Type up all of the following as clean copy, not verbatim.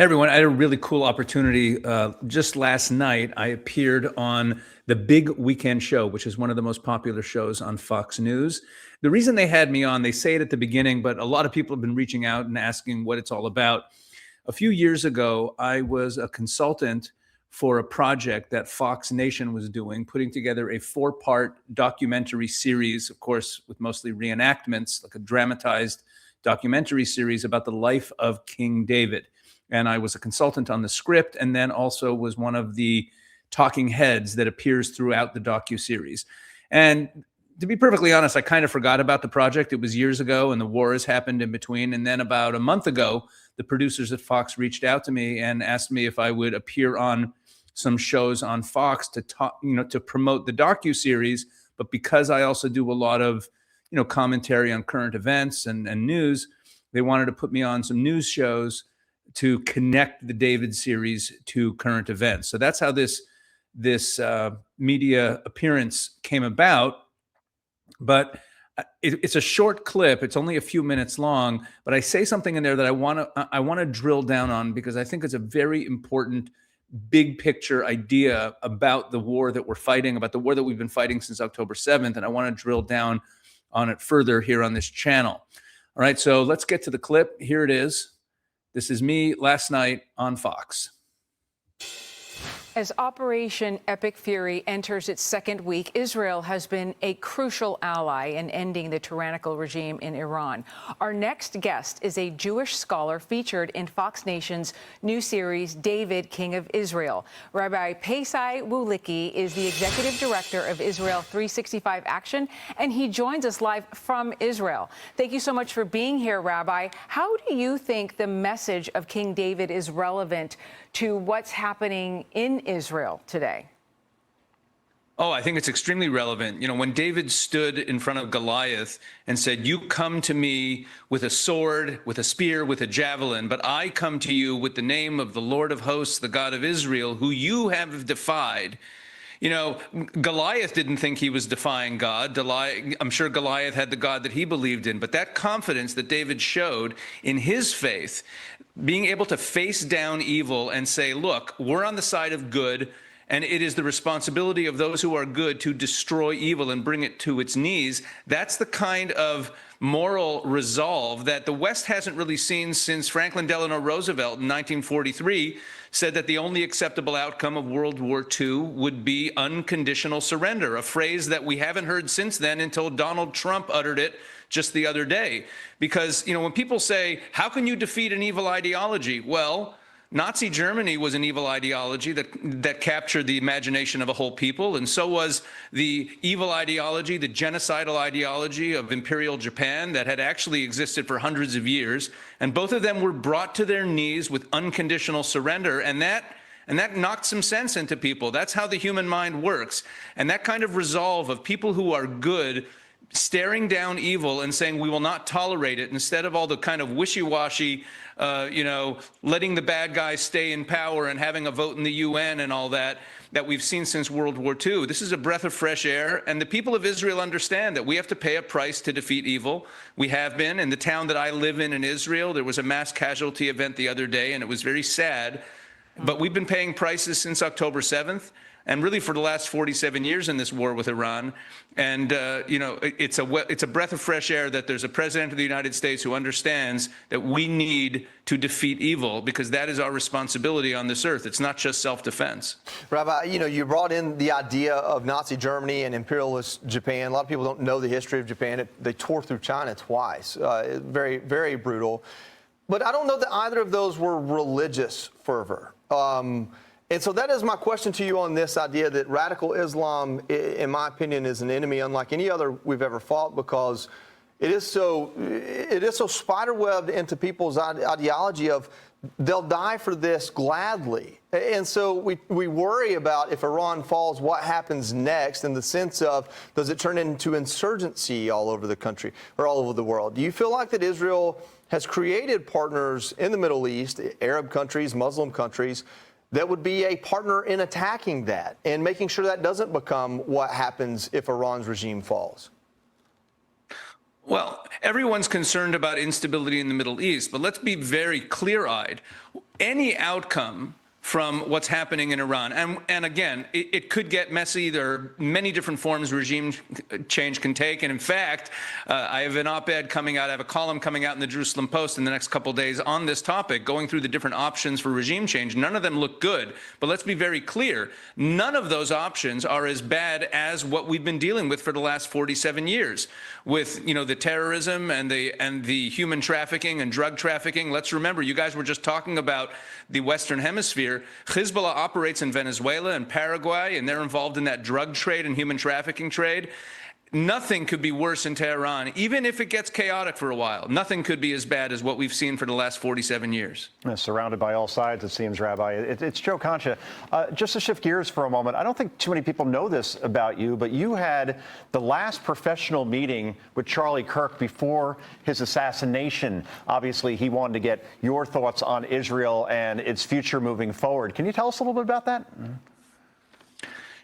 Hey everyone, I had a really cool opportunity. Just last night, I appeared on the Big Weekend Show, which is one of the most popular shows on Fox News. The reason they had me on, they say it at the beginning, but a lot of people have been reaching out and asking what it's all about. A few years ago, I was a consultant for a project that Fox Nation was doing, putting together a 4-part documentary series, of course, with mostly reenactments, like a dramatized documentary series about the life of King David. And I was a consultant on the script, and then also was one of the talking heads that appears throughout the docuseries. And to be perfectly honest, I kind of forgot about the project. It was years ago, and the war has happened in between. And then about a month ago, the producers at Fox reached out to me and asked me if I would appear on some shows on Fox to talk, to promote the docuseries. But because I also do a lot of, commentary on current events and news, they wanted to put me on some news shows to connect the David series to current events. So that's how this media appearance came about. But it's a short clip. It's only a few minutes long, but I say something in there that I want to drill down on, because I think it's a very important big picture idea about the war that we're fighting, about the war that we've been fighting since October 7th. And I want to drill down on it further here on this channel. All right, so let's get to the clip. Here it is. This is me last night on Fox. As Operation Epic Fury enters its second week, Israel has been a crucial ally in ending the tyrannical regime in Iran. Our next guest is a Jewish scholar featured in Fox Nation's new series, David, King of Israel. Rabbi Pesach Wolicki is the executive director of Israel 365 Action, and he joins us live from Israel. Thank you so much for being here, Rabbi. How do you think the message of King David is relevant to what's happening in Israel today? Oh, I think it's extremely relevant. When David stood in front of Goliath and said, "You come to me with a sword, with a spear, with a javelin, but I come to you with the name of the Lord of hosts, the God of Israel, who you have defied." Goliath didn't think he was defying God. I'm sure Goliath had the God that he believed in, but that confidence that David showed in his faith, being able to face down evil and say, look, we're on the side of good, and it is the responsibility of those who are good to destroy evil and bring it to its knees. That's the kind of moral resolve that the West hasn't really seen since Franklin Delano Roosevelt in 1943 said that the only acceptable outcome of World War II would be unconditional surrender, a phrase that we haven't heard since then until Donald Trump uttered it just the other day. Because, when people say, how can you defeat an evil ideology? Well, Nazi Germany was an evil ideology that captured the imagination of a whole people, and so was the evil ideology, the genocidal ideology of Imperial Japan that had actually existed for hundreds of years. And both of them were brought to their knees with unconditional surrender, and that knocked some sense into people. That's how the human mind works. And that kind of resolve of people who are good staring down evil and saying we will not tolerate it, instead of all the kind of wishy-washy, letting the bad guys stay in power and having a vote in the UN and all that we've seen since World War II. This is a breath of fresh air, and the people of Israel understand that we have to pay a price to defeat evil. We have been. In the town that I live in Israel, there was a mass casualty event the other day, and it was very sad. But we've been paying prices since October 7th. And really for the last 47 years in this war with Iran. And, it's a breath of fresh air that there's a president of the United States who understands that we need to defeat evil, because that is our responsibility on this earth. It's not just self-defense. Rabbi, you brought in the idea of Nazi Germany and imperialist Japan. A lot of people don't know the history of Japan. They tore through China twice. Very, very brutal. But I don't know that either of those were religious fervor. And so that is my question to you on this idea that radical Islam, in my opinion, is an enemy unlike any other we've ever fought, because it is so spiderwebbed into people's ideology of they'll die for this gladly. And so we worry about, if Iran falls, what happens next, in the sense of, does it turn into insurgency all over the country or all over the world? Do you feel like that Israel has created partners in the Middle East, Arab countries, Muslim countries, that would be a partner in attacking that and making sure that doesn't become what happens if Iran's regime falls? Well, everyone's concerned about instability in the Middle East, but let's be very clear-eyed. Any outcome from what's happening in Iran, and again, it could get messy. There are many different forms regime change can take. And in fact, I have an op-ed coming out, I have a column coming out in the Jerusalem Post in the next couple of days on this topic, going through the different options for regime change. None of them look good, but let's be very clear. None of those options are as bad as what we've been dealing with for the last 47 years with, the terrorism and the human trafficking and drug trafficking. Let's remember, you guys were just talking about the Western Hemisphere. Hezbollah operates in Venezuela and Paraguay, and they're involved in that drug trade and human trafficking trade. Nothing could be worse in Tehran, even if it gets chaotic for a while. Nothing could be as bad as what we've seen for the last 47 years. Surrounded by all sides, it seems, Rabbi. It's Joe Concha. Just to shift gears for a moment, I don't think too many people know this about you, but you had the last professional meeting with Charlie Kirk before his assassination. Obviously, he wanted to get your thoughts on Israel and its future moving forward. Can you tell us a little bit about that?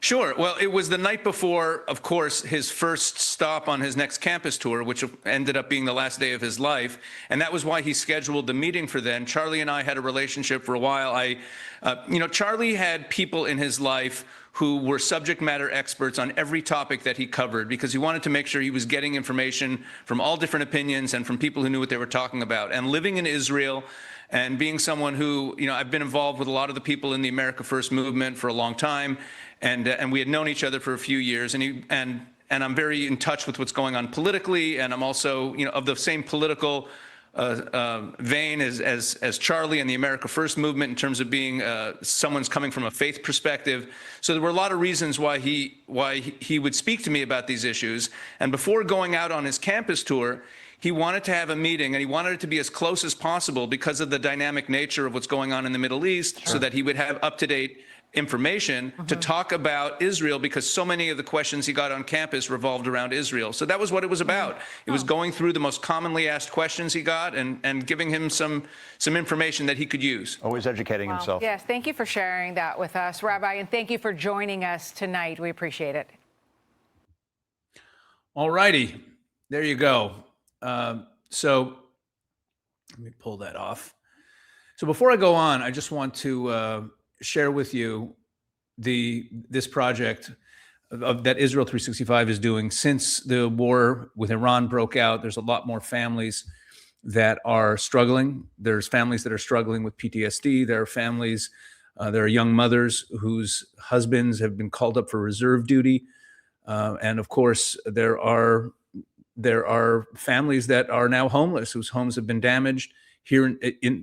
Sure. Well, it was the night before, of course, his first stop on his next campus tour, which ended up being the last day of his life. And that was why he scheduled the meeting for then. Charlie and I had a relationship for a while. Charlie had people in his life who were subject matter experts on every topic that he covered, because he wanted to make sure he was getting information from all different opinions and from people who knew what they were talking about. And living in Israel and being someone who, I've been involved with a lot of the people in the America First movement for a long time. And we had known each other for a few years, and I'm very in touch with what's going on politically, and I'm also of the same political vein as Charlie and the America First movement in terms of being someone's coming from a faith perspective. So there were a lot of reasons why he would speak to me about these issues. And before going out on his campus tour, he wanted to have a meeting, and he wanted it to be as close as possible because of the dynamic nature of what's going on in the Middle East, so that he would have up-to-date information to talk about Israel, because so many of the questions he got on campus revolved around Israel. So that was what it was about. It was going through the most commonly asked questions he got and giving him some information that he could use. Always educating himself. Yes, thank you for sharing that with us, Rabbi, and thank you for joining us tonight. We appreciate it. All righty. There you go. So let me pull that off. So before I go on, I just want to share with you this project that Israel 365 is doing. Since the war with Iran broke out, there's a lot more families that are struggling. There's families that are struggling with PTSD. There are families, there are young mothers whose husbands have been called up for reserve duty. And of course, there are families that are now homeless, whose homes have been damaged. Here,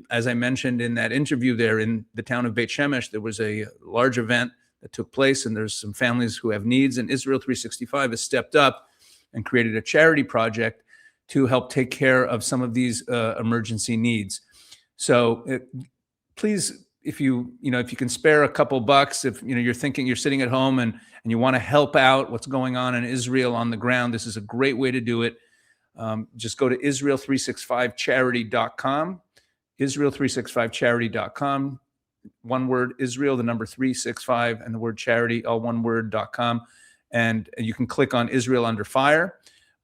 as I mentioned in that interview there in the town of Beit Shemesh, there was a large event that took place, and there's some families who have needs. And Israel 365 has stepped up and created a charity project to help take care of some of these emergency needs. So please, if you can spare a couple bucks, if you're thinking you're sitting at home and you want to help out what's going on in Israel on the ground, this is a great way to do it. Just go to Israel365charity.com, Israel365charity.com, one word, Israel, the number 365, and the word charity, all one word.com. And you can click on Israel Under Fire,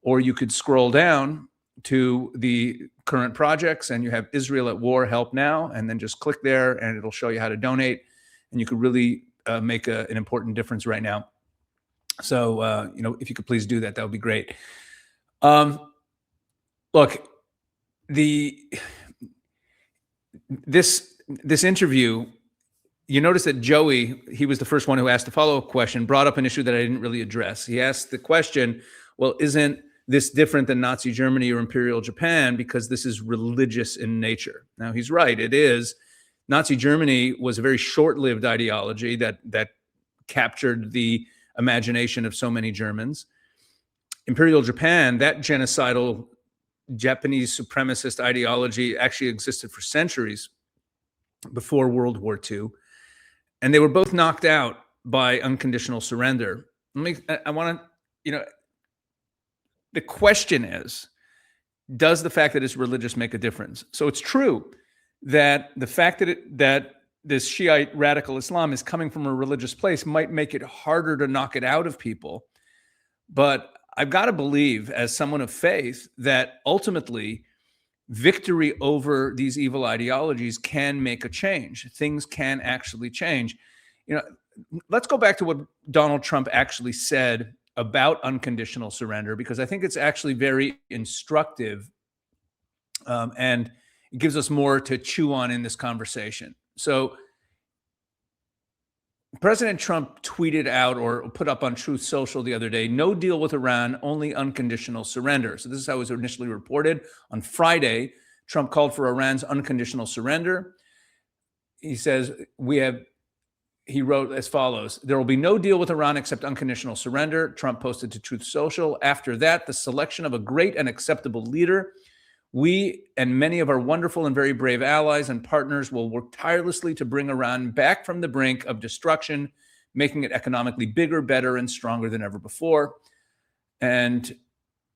or you could scroll down to the current projects and you have Israel at War, Help Now, and then just click there and it'll show you how to donate. And you could really make an important difference right now. So, if you could please do that, that would be great. Look, this interview, you notice that Joey, he was the first one who asked the follow-up question, brought up an issue that I didn't really address. He asked the question, well, isn't this different than Nazi Germany or Imperial Japan because this is religious in nature? Now, he's right, it is. Nazi Germany was a very short-lived ideology that captured the imagination of so many Germans. Imperial Japan, that genocidal Japanese supremacist ideology actually existed for centuries before World War II. And they were both knocked out by unconditional surrender. The question is, does the fact that it's religious make a difference? So it's true that the fact that this Shiite radical Islam is coming from a religious place might make it harder to knock it out of people. But I've got to believe, as someone of faith, that ultimately victory over these evil ideologies can make a change. Things can actually change. You know, let's go back to what Donald Trump actually said about unconditional surrender, because I think it's actually very instructive, and it gives us more to chew on in this conversation. So President Trump tweeted out or put up on Truth Social the other day, no deal with Iran, only unconditional surrender. So this is how it was initially reported. On Friday, Trump called for Iran's unconditional surrender. He says, he wrote as follows: there will be no deal with Iran except unconditional surrender. Trump posted to Truth Social. After that, the selection of a great and acceptable leader. We and many of our wonderful and very brave allies and partners will work tirelessly to bring Iran back from the brink of destruction, making it economically bigger, better, and stronger than ever before. And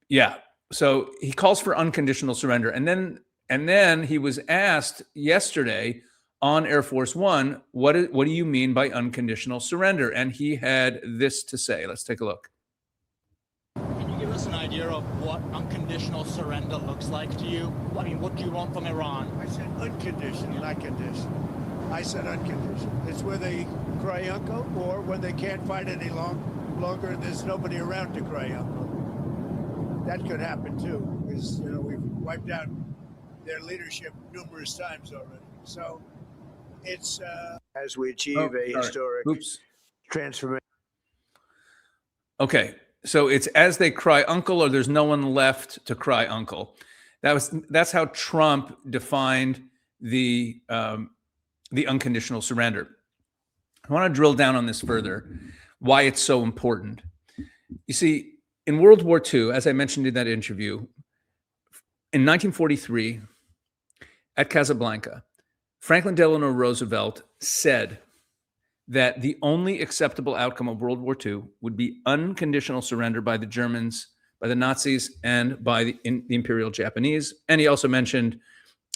yeah, so he calls for unconditional surrender. And then he was asked yesterday on Air Force One, what do you mean by unconditional surrender? And he had this to say. Let's take a look. Can you give us an idea of what unconditional surrender looks like to you? I mean, what do you want from Iran? I said unconditional, not conditional. I said unconditional. It's where they cry uncle, or when they can't fight any longer and there's nobody around to cry uncle. That could happen too, because we've wiped out their leadership numerous times already. So it's as we achieve a historic transformation. Okay. So it's as they cry uncle, or there's no one left to cry uncle. That's how Trump defined the unconditional surrender. I want to drill down on this further, why it's so important. You see, in World War II, as I mentioned in that interview, in 1943, at Casablanca, Franklin Delano Roosevelt said that the only acceptable outcome of World War II would be unconditional surrender by the Germans, by the Nazis, and by the Imperial Japanese. And he also mentioned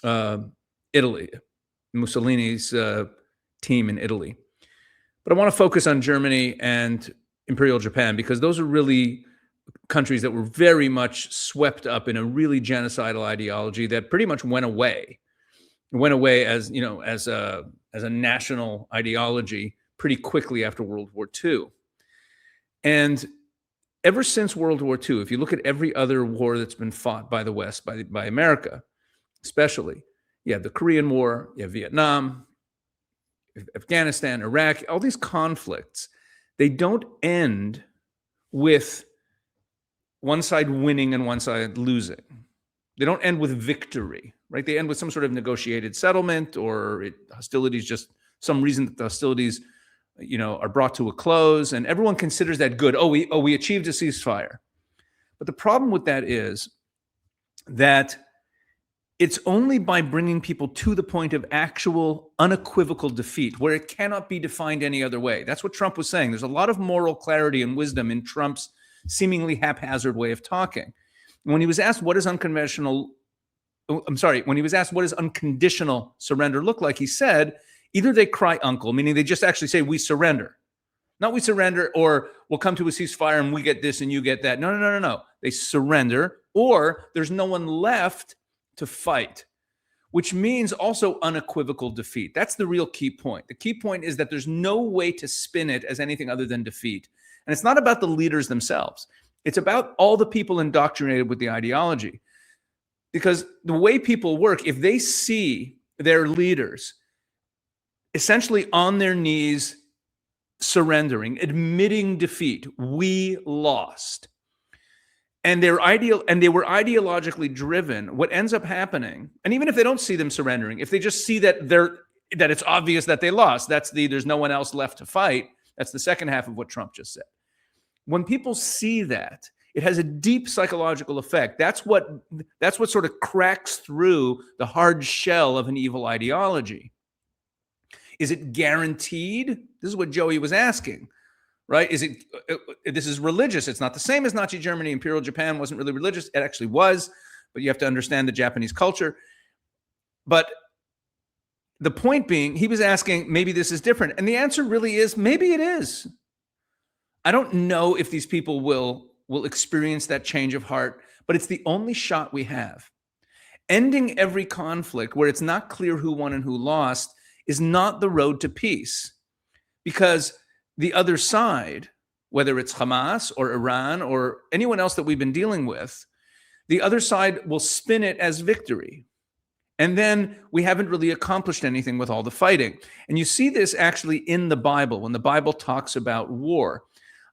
Italy, Mussolini's team in Italy. But I want to focus on Germany and Imperial Japan, because those are really countries that were very much swept up in a really genocidal ideology that pretty much went away. It went away as a national ideology pretty quickly after World War II. And ever since World War II, if you look at every other war that's been fought by the West, by America especially, you have the Korean War, you have Vietnam, Afghanistan, Iraq, all these conflicts, they don't end with one side winning and one side losing. They don't end with victory, right? They end with some sort of negotiated settlement, or hostilities, just some reason that the hostilities, are brought to a close, and everyone considers that good. We achieved a ceasefire. But the problem with that is that it's only by bringing people to the point of actual unequivocal defeat, where it cannot be defined any other way. That's what Trump was saying. There's a lot of moral clarity and wisdom in Trump's seemingly haphazard way of talking. When he was asked what does unconditional surrender look like, he said, either they cry uncle, meaning they just actually say, we surrender. Not we surrender, or we'll come to a ceasefire and we get this and you get that. No. They surrender, or there's no one left to fight, which means also unequivocal defeat. That's the real key point. The key point is that there's no way to spin it as anything other than defeat. And it's not about the leaders themselves. It's about all the people indoctrinated with the ideology. Because the way people work, if they see their leaders essentially on their knees, surrendering, admitting defeat, we lost, and they were ideologically driven, what ends up happening, and even if they don't see them surrendering, if they just see that it's obvious that they lost, there's no one else left to fight. That's the second half of what Trump just said. When people see that, it has a deep psychological effect. That's what sort of cracks through the hard shell of an evil ideology. Is it guaranteed? This is what Joey was asking, right? This is religious. It's not the same as Nazi Germany. Imperial Japan wasn't really religious. It actually was, but you have to understand the Japanese culture. But the point being, he was asking, maybe this is different. And the answer really is, maybe it is. I don't know if these people will will experience that change of heart, but it's the only shot we have. Ending every conflict where it's not clear who won and who lost is not the road to peace, because the other side, whether it's Hamas or Iran or anyone else that we've been dealing with, the other side will spin it as victory. And then we haven't really accomplished anything with all the fighting. And you see this actually in the Bible, when the Bible talks about war.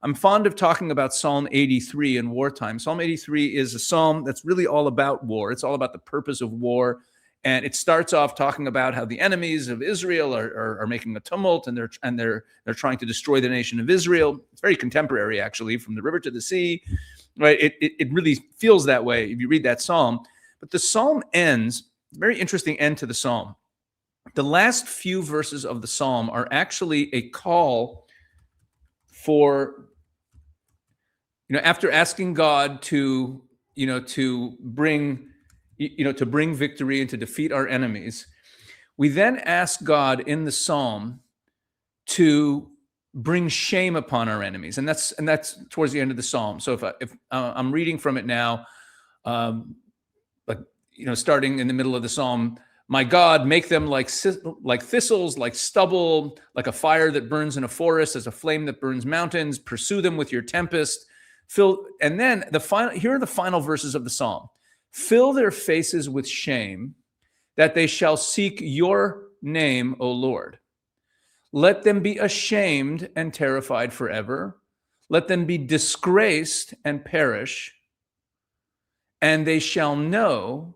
I'm fond of talking about Psalm 83 in wartime. Psalm 83 is a psalm that's really all about war. It's all about the purpose of war. And it starts off talking about how the enemies of Israel are making a tumult, and they're trying to destroy the nation of Israel. It's very contemporary, actually, from the river to the sea. Right? It really feels that way if you read that psalm. But the psalm ends, very interesting end to the psalm. The last few verses of the psalm are actually a call for, after asking God to bring victory and to defeat our enemies, we then ask God in the psalm to bring shame upon our enemies, and that's towards the end of the psalm. So if I'm reading from it now, starting in the middle of the psalm, my God, make them like thistles, like stubble, like a fire that burns in a forest, as a flame that burns mountains. Pursue them with your tempest. And then here are the final verses of the psalm. Fill their faces with shame, that they shall seek your name, O Lord. Let them be ashamed and terrified forever. Let them be disgraced and perish. And they shall know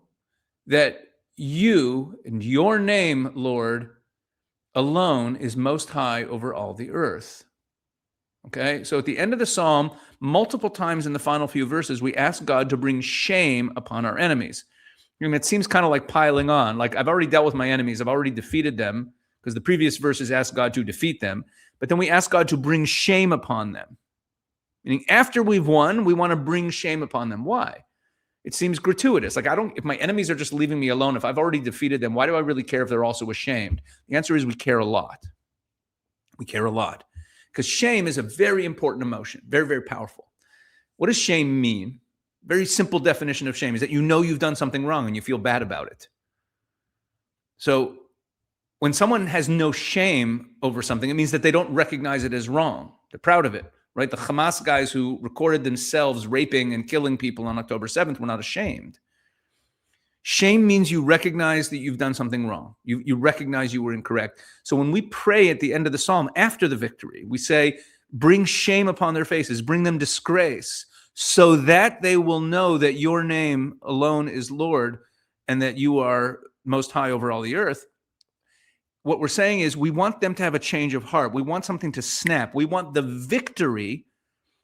that you and your name, Lord, alone is most high over all the earth. Okay, so at the end of the psalm, multiple times in the final few verses, we ask God to bring shame upon our enemies. It seems kind of like piling on. Like, I've already dealt with my enemies. I've already defeated them, because the previous verses ask God to defeat them. But then we ask God to bring shame upon them. Meaning, after we've won, we want to bring shame upon them. Why? It seems gratuitous. Like, if my enemies are just leaving me alone, if I've already defeated them, why do I really care if they're also ashamed? The answer is we care a lot. We care a lot. Because shame is a very important emotion, very, very powerful. What does shame mean? Very simple definition of shame is that you know you've done something wrong and you feel bad about it. So when someone has no shame over something, it means that they don't recognize it as wrong. They're proud of it, right? The Hamas guys who recorded themselves raping and killing people on October 7th were not ashamed. Shame means you recognize that you've done something wrong. You recognize you were incorrect. So when we pray at the end of the psalm after the victory, we say, bring shame upon their faces, bring them disgrace, so that they will know that your name alone is Lord and that you are most high over all the earth. What we're saying is we want them to have a change of heart. We want something to snap. We want the victory,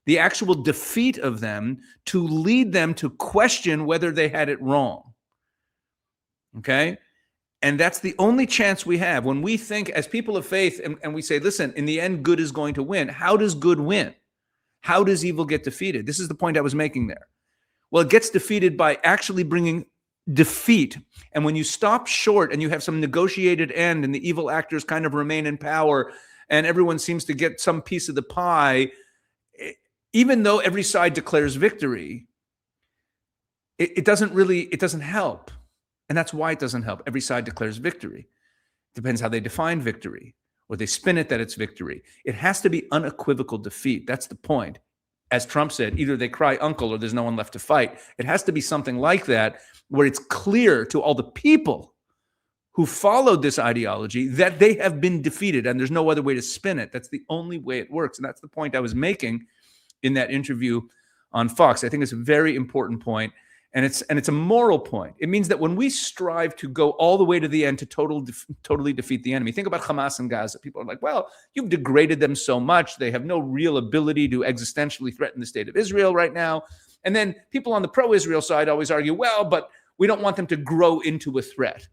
the actual defeat of them, to lead them to question whether they had it wrong. Okay? And that's the only chance we have. When we think as people of faith and we say, listen, in the end, good is going to win. How does good win? How does evil get defeated? This is the point I was making there. Well, it gets defeated by actually bringing defeat. And when you stop short and you have some negotiated end and the evil actors kind of remain in power and everyone seems to get some piece of the pie, even though every side declares victory, it doesn't help. And that's why it doesn't help. Every side declares victory. Depends how they define victory, or they spin it that it's victory. It has to be unequivocal defeat. That's the point. As Trump said, either they cry uncle or there's no one left to fight. It has to be something like that, where it's clear to all the people who followed this ideology that they have been defeated and there's no other way to spin it. That's the only way it works. And that's the point I was making in that interview on Fox. I think it's a very important point. And it's a moral point. It means that when we strive to go all the way to the end to totally defeat the enemy, think about Hamas and Gaza. People are like, well, you've degraded them so much. They have no real ability to existentially threaten the state of Israel right now. And then people on the pro-Israel side always argue, well, but we don't want them to grow into a threat.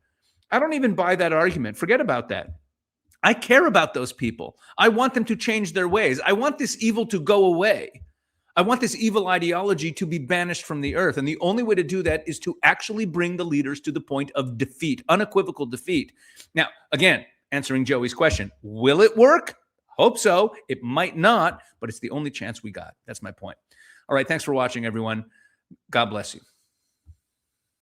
I don't even buy that argument. Forget about that. I care about those people. I want them to change their ways. I want this evil to go away. I want this evil ideology to be banished from the earth. And the only way to do that is to actually bring the leaders to the point of defeat, unequivocal defeat. Now, again, answering Joey's question, will it work? Hope so. It might not, but it's the only chance we got. That's my point. All right, thanks for watching, everyone. God bless you.